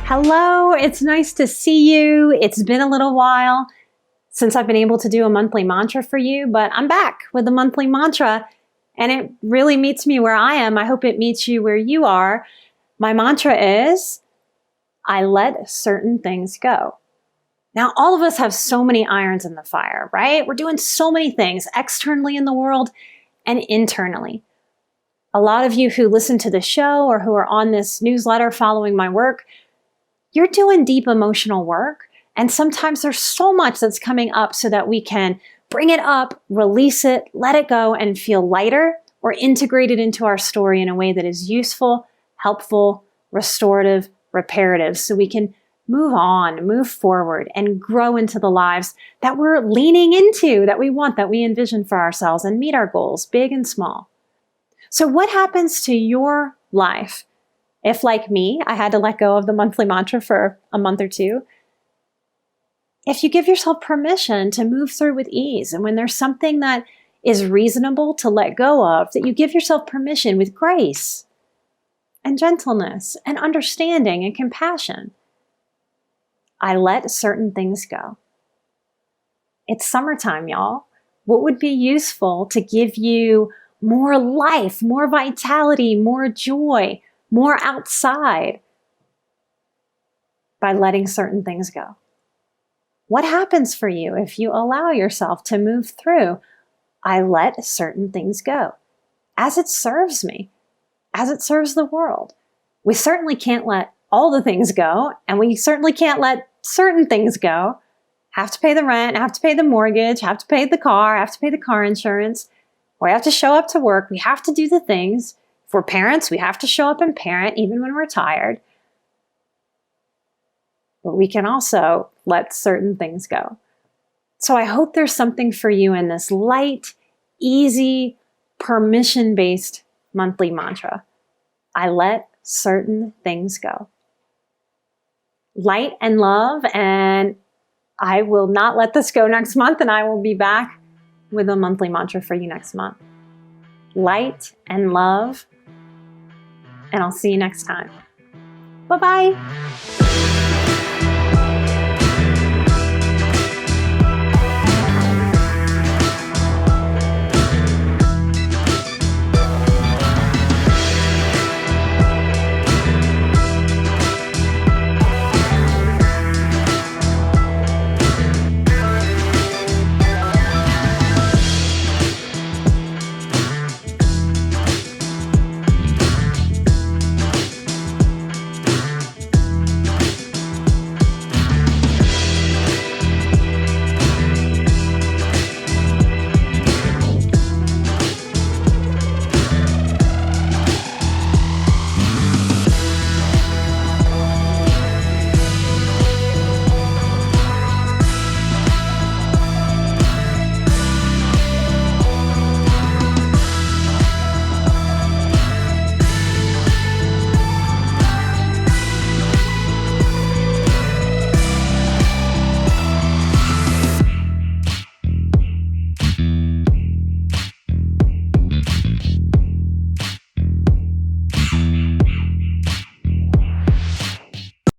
Hello, it's nice to see you. It's been a little while since I've been able to do a monthly mantra for you, but I'm back with a monthly mantra and it really meets me where I am. I hope it meets you where you are. My mantra is, I let certain things go. Now, all of us have so many irons in the fire, right? We're doing so many things externally in the world and internally. A lot of you who listen to the show or who are on this newsletter following my work, you're doing deep emotional work. And sometimes there's so much that's coming up so that we can bring it up, release it, let it go, and feel lighter or integrate it into our story in a way that is useful, helpful, restorative, reparative, so we can move on, move forward, and grow into the lives that we're leaning into, that we want, that we envision for ourselves, and meet our goals, big and small. So what happens to your life if, like me, I had to let go of the monthly mantra for a month or two? If you give yourself permission to move through with ease, and when there's something that is reasonable to let go of, that you give yourself permission with grace and gentleness and understanding and compassion. I let certain things go. It's summertime, y'all. What would be useful to give you more life, more vitality, more joy, more outside by letting certain things go? What happens for you if you allow yourself to move through, I let certain things go, as it serves me, as it serves the world? We certainly can't let all the things go, and we certainly can't let certain things go. Have to pay the rent, have to pay the mortgage, have to pay the car, have to pay the car insurance. We have to show up to work. We have to do the things. If we're parents, we have to show up and parent even when we're tired. But we can also let certain things go. So I hope there's something for you in this light, easy, permission-based monthly mantra. I let certain things go. Light and love, and I will not let this go next month, and I will be back with a monthly mantra for you next month. Light and love, and I'll see you next time. Bye-bye.